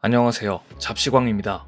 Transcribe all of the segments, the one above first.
안녕하세요. 잡시광입니다.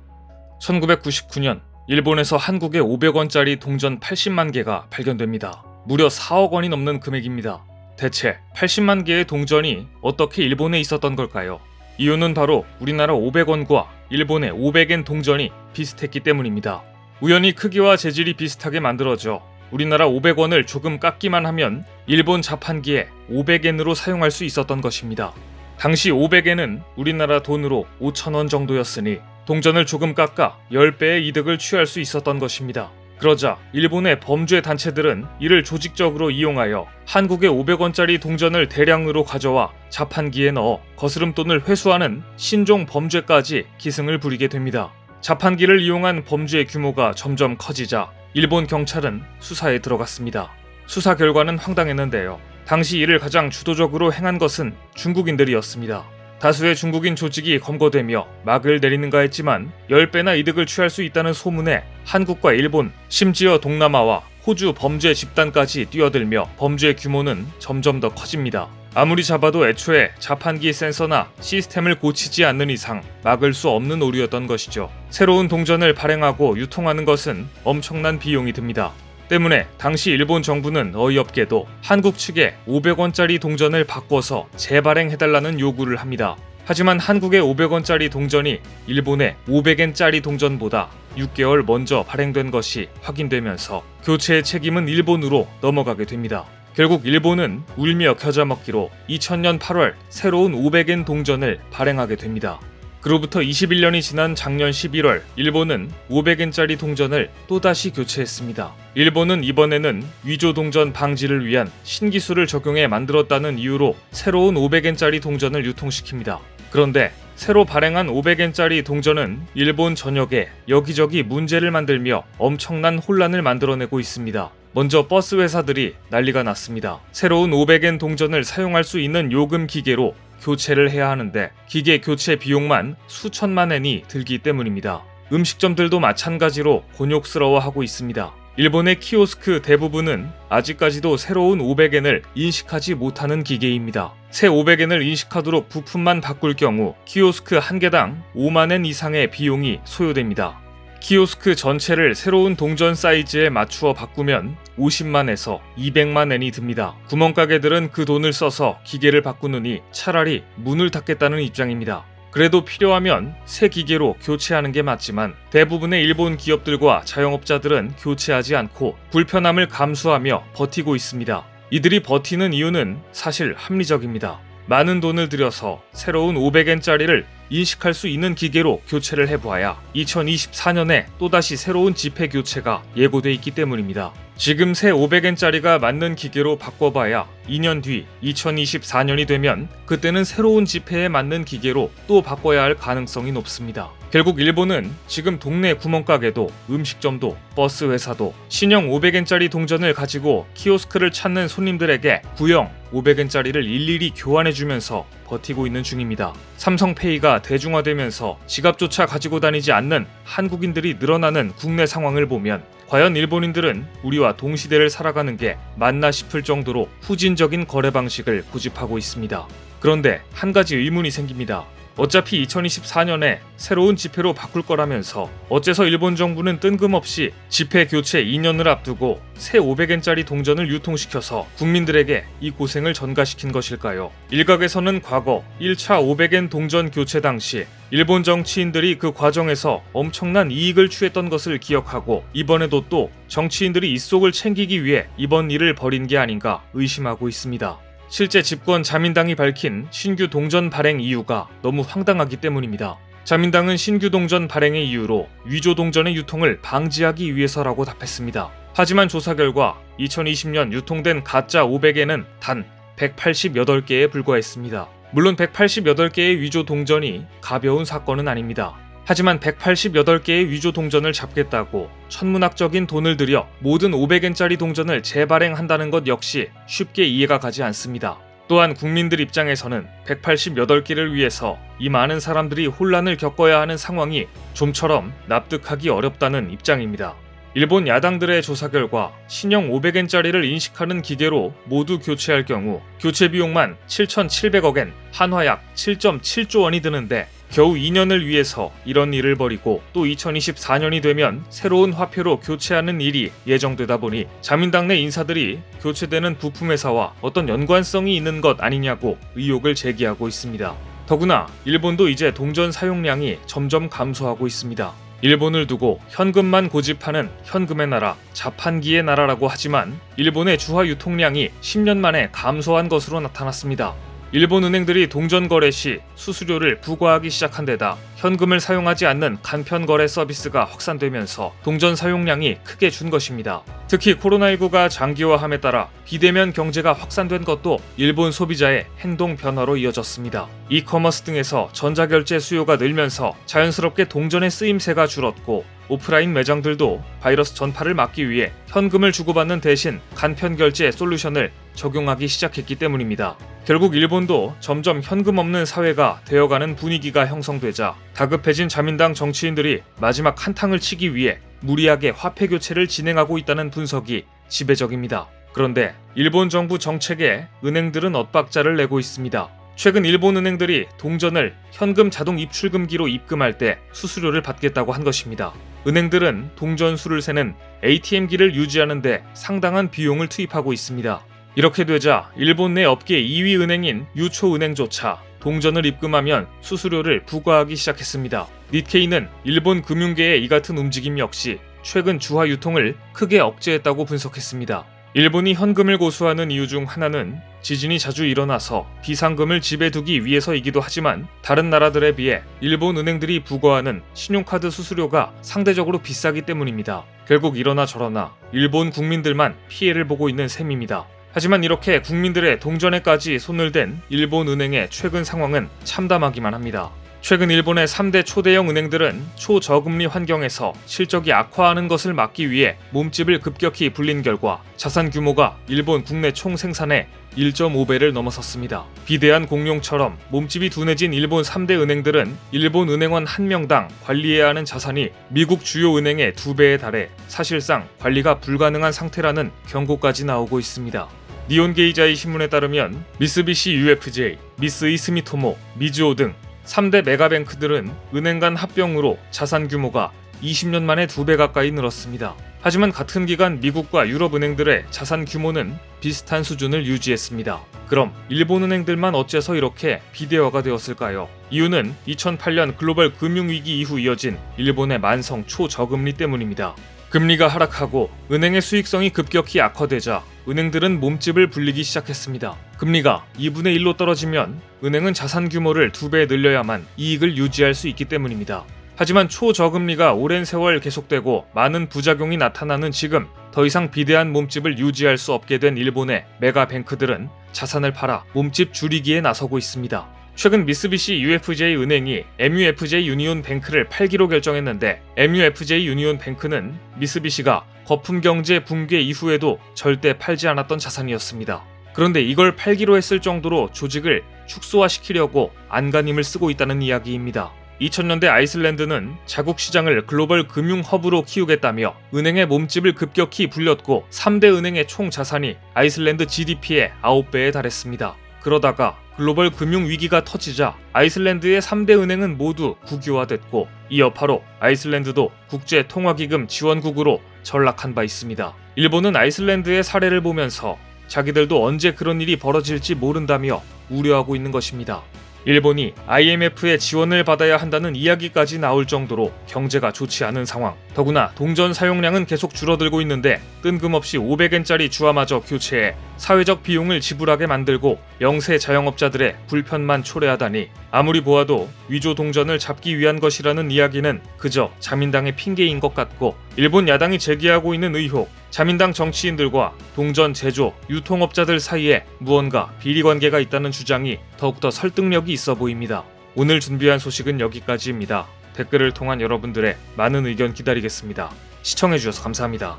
1999년 일본에서 한국에 500원짜리 동전 80만 개가 발견됩니다. 무려 4억 원이 넘는 금액입니다. 대체 80만 개의 동전이 어떻게 일본에 있었던 걸까요? 이유는 바로 우리나라 500원과 일본의 500엔 동전이 비슷했기 때문입니다. 우연히 크기와 재질이 비슷하게 만들어져 우리나라 500원을 조금 깎기만 하면 일본 자판기에 500엔으로 사용할 수 있었던 것입니다. 당시 500엔은 우리나라 돈으로 5,000원 정도였으니 동전을 조금 깎아 10배의 이득을 취할 수 있었던 것입니다. 그러자 일본의 범죄 단체들은 이를 조직적으로 이용하여 한국의 500원짜리 동전을 대량으로 가져와 자판기에 넣어 거스름돈을 회수하는 신종 범죄까지 기승을 부리게 됩니다. 자판기를 이용한 범죄의 규모가 점점 커지자 일본 경찰은 수사에 들어갔습니다. 수사 결과는 황당했는데요. 당시 이를 가장 주도적으로 행한 것은 중국인들이었습니다. 다수의 중국인 조직이 검거되며 막을 내리는가 했지만 10배나 이득을 취할 수 있다는 소문에 한국과 일본, 심지어 동남아와 호주 범죄 집단까지 뛰어들며 범죄 규모는 점점 더 커집니다. 아무리 잡아도 애초에 자판기 센서나 시스템을 고치지 않는 이상 막을 수 없는 오류였던 것이죠. 새로운 동전을 발행하고 유통하는 것은 엄청난 비용이 듭니다. 때문에 당시 일본 정부는 어이없게도 한국 측에 500원짜리 동전을 바꿔서 재발행해달라는 요구를 합니다. 하지만 한국의 500원짜리 동전이 일본의 500엔짜리 동전보다 6개월 먼저 발행된 것이 확인되면서 교체의 책임은 일본으로 넘어가게 됩니다. 결국 일본은 울며 겨자 먹기로 2000년 8월 새로운 500엔 동전을 발행하게 됩니다. 그로부터 21년이 지난 작년 11월 일본은 500엔짜리 동전을 또다시 교체했습니다. 일본은 이번에는 위조 동전 방지를 위한 신기술을 적용해 만들었다는 이유로 새로운 500엔짜리 동전을 유통시킵니다. 그런데 새로 발행한 500엔짜리 동전은 일본 전역에 여기저기 문제를 만들며 엄청난 혼란을 만들어내고 있습니다. 먼저 버스 회사들이 난리가 났습니다. 새로운 500엔 동전을 사용할 수 있는 요금 기계로 교체를 해야 하는데 기계 교체 비용만 수천만 엔이 들기 때문입니다. 음식점들도 마찬가지로 곤욕스러워하고 있습니다. 일본의 키오스크 대부분은 아직까지도 새로운 500엔을 인식하지 못하는 기계입니다. 새 500엔을 인식하도록 부품만 바꿀 경우 키오스크 한 개당 5만 엔 이상의 비용이 소요됩니다. 키오스크 전체를 새로운 동전 사이즈에 맞추어 바꾸면 50만에서 200만 엔이 듭니다. 구멍가게들은 그 돈을 써서 기계를 바꾸느니 차라리 문을 닫겠다는 입장입니다. 그래도 필요하면 새 기계로 교체하는 게 맞지만 대부분의 일본 기업들과 자영업자들은 교체하지 않고 불편함을 감수하며 버티고 있습니다. 이들이 버티는 이유는 사실 합리적입니다. 많은 돈을 들여서 새로운 500엔짜리를 인식할 수 있는 기계로 교체를 해보아야 2024년에 또다시 새로운 지폐 교체가 예고돼 있기 때문입니다. 지금 새 500엔짜리가 맞는 기계로 바꿔봐야 2년 뒤 2024년이 되면 그때는 새로운 지폐에 맞는 기계로 또 바꿔야 할 가능성이 높습니다. 결국 일본은 지금 동네 구멍가게도 음식점도 버스 회사도 신형 500엔짜리 동전을 가지고 키오스크를 찾는 손님들에게 구형 500엔짜리를 일일이 교환해주면서 버티고 있는 중입니다. 삼성페이가 대중화되면서 지갑조차 가지고 다니지 않는 한국인들이 늘어나는 국내 상황을 보면 과연 일본인들은 우리와 동시대를 살아가는 게 맞나 싶을 정도로 후진적인 거래 방식을 고집하고 있습니다. 그런데 한 가지 의문이 생깁니다. 어차피 2024년에 새로운 지폐로 바꿀 거라면서 어째서 일본 정부는 뜬금없이 지폐 교체 2년을 앞두고 새 500엔짜리 동전을 유통시켜서 국민들에게 이 고생을 전가시킨 것일까요? 일각에서는 과거 1차 500엔 동전 교체 당시 일본 정치인들이 그 과정에서 엄청난 이익을 취했던 것을 기억하고 이번에도 또 정치인들이 입속을 챙기기 위해 이번 일을 벌인 게 아닌가 의심하고 있습니다. 실제 집권 자민당이 밝힌 신규 동전 발행 이유가 너무 황당하기 때문입니다. 자민당은 신규 동전 발행의 이유로 위조 동전의 유통을 방지하기 위해서라고 답했습니다. 하지만 조사 결과 2020년 유통된 가짜 500엔은 단 188개에 불과했습니다. 물론 188개의 위조 동전이 가벼운 사건은 아닙니다. 하지만 188개의 위조 동전을 잡겠다고 천문학적인 돈을 들여 모든 500엔짜리 동전을 재발행한다는 것 역시 쉽게 이해가 가지 않습니다. 또한 국민들 입장에서는 188개를 위해서 이 많은 사람들이 혼란을 겪어야 하는 상황이 좀처럼 납득하기 어렵다는 입장입니다. 일본 야당들의 조사 결과 신형 500엔짜리를 인식하는 기계로 모두 교체할 경우 교체 비용만 7,700억 엔, 한화 약 7.7조 원이 드는데 겨우 2년을 위해서 이런 일을 벌이고 또 2024년이 되면 새로운 화폐로 교체하는 일이 예정되다 보니 자민당 내 인사들이 교체되는 부품회사와 어떤 연관성이 있는 것 아니냐고 의혹을 제기하고 있습니다. 더구나 일본도 이제 동전 사용량이 점점 감소하고 있습니다. 일본을 두고 현금만 고집하는 현금의 나라, 자판기의 나라라고 하지만 일본의 주화 유통량이 10년 만에 감소한 것으로 나타났습니다. 일본 은행들이 동전 거래 시 수수료를 부과하기 시작한 데다 현금을 사용하지 않는 간편 거래 서비스가 확산되면서 동전 사용량이 크게 준 것입니다. 특히 코로나19가 장기화함에 따라 비대면 경제가 확산된 것도 일본 소비자의 행동 변화로 이어졌습니다. 이커머스 등에서 전자결제 수요가 늘면서 자연스럽게 동전의 쓰임새가 줄었고 오프라인 매장들도 바이러스 전파를 막기 위해 현금을 주고받는 대신 간편결제 솔루션을 적용하기 시작했기 때문입니다. 결국 일본도 점점 현금 없는 사회가 되어가는 분위기가 형성되자 다급해진 자민당 정치인들이 마지막 한탕을 치기 위해 무리하게 화폐 교체를 진행하고 있다는 분석이 지배적입니다. 그런데 일본 정부 정책에 은행들은 엇박자를 내고 있습니다. 최근 일본 은행들이 동전을 현금 자동 입출금기로 입금할 때 수수료를 받겠다고 한 것입니다. 은행들은 동전 수를 세는 ATM기를 유지하는 데 상당한 비용을 투입하고 있습니다. 이렇게 되자 일본 내 업계 2위 은행인 유초은행조차 동전을 입금하면 수수료를 부과하기 시작했습니다. 니케이는 일본 금융계의 이 같은 움직임 역시 최근 주화 유통을 크게 억제했다고 분석했습니다. 일본이 현금을 고수하는 이유 중 하나는 지진이 자주 일어나서 비상금을 집에 두기 위해서이기도 하지만 다른 나라들에 비해 일본 은행들이 부과하는 신용카드 수수료가 상대적으로 비싸기 때문입니다. 결국 이러나 저러나 일본 국민들만 피해를 보고 있는 셈입니다. 하지만 이렇게 국민들의 동전에까지 손을 댄 일본 은행의 최근 상황은 참담하기만 합니다. 최근 일본의 3대 초대형 은행들은 초저금리 환경에서 실적이 악화하는 것을 막기 위해 몸집을 급격히 불린 결과 자산 규모가 일본 국내 총 생산의 1.5배를 넘어섰습니다. 비대한 공룡처럼 몸집이 둔해진 일본 3대 은행들은 일본 은행원 1명당 관리해야 하는 자산이 미국 주요 은행의 2배에 달해 사실상 관리가 불가능한 상태라는 경고까지 나오고 있습니다. 니혼게이자이 신문에 따르면 미쓰비시 UFJ, 미쓰이 스미토모, 미즈호 등 3대 메가뱅크들은 은행 간 합병으로 자산 규모가 20년 만에 2배 가까이 늘었습니다. 하지만 같은 기간 미국과 유럽 은행들의 자산 규모는 비슷한 수준을 유지했습니다. 그럼 일본 은행들만 어째서 이렇게 비대화가 되었을까요? 이유는 2008년 글로벌 금융위기 이후 이어진 일본의 만성 초저금리 때문입니다. 금리가 하락하고 은행의 수익성이 급격히 악화되자 은행들은 몸집을 불리기 시작했습니다. 금리가 2분의 1로 떨어지면 은행은 자산 규모를 2배 늘려야만 이익을 유지할 수 있기 때문입니다. 하지만 초저금리가 오랜 세월 계속되고 많은 부작용이 나타나는 지금 더 이상 비대한 몸집을 유지할 수 없게 된 일본의 메가뱅크들은 자산을 팔아 몸집 줄이기에 나서고 있습니다. 최근 미쓰비시 UFJ 은행이 MUFJ 유니온 뱅크를 팔기로 결정했는데 MUFJ 유니온 뱅크는 미쓰비시가 거품 경제 붕괴 이후에도 절대 팔지 않았던 자산이었습니다. 그런데 이걸 팔기로 했을 정도로 조직을 축소화시키려고 안간힘을 쓰고 있다는 이야기입니다. 2000년대 아이슬란드는 자국 시장을 글로벌 금융 허브로 키우겠다며 은행의 몸집을 급격히 불렸고 3대 은행의 총 자산이 아이슬란드 GDP의 9배에 달했습니다. 그러다가 글로벌 금융 위기가 터지자 아이슬란드의 3대 은행은 모두 국유화됐고 이 여파로 아이슬란드도 국제통화기금 지원국으로 전락한 바 있습니다. 일본은 아이슬란드의 사례를 보면서 자기들도 언제 그런 일이 벌어질지 모른다며 우려하고 있는 것입니다. 일본이 IMF의 지원을 받아야 한다는 이야기까지 나올 정도로 경제가 좋지 않은 상황. 더구나 동전 사용량은 계속 줄어들고 있는데 뜬금없이 500엔짜리 주화마저 교체해 사회적 비용을 지불하게 만들고 영세 자영업자들의 불편만 초래하다니 아무리 보아도 위조 동전을 잡기 위한 것이라는 이야기는 그저 자민당의 핑계인 것 같고 일본 야당이 제기하고 있는 의혹, 자민당 정치인들과 동전 제조, 유통업자들 사이에 무언가 비리관계가 있다는 주장이 더욱더 설득력이 있어 보입니다. 오늘 준비한 소식은 여기까지입니다. 댓글을 통한 여러분들의 많은 의견 기다리겠습니다. 시청해주셔서 감사합니다.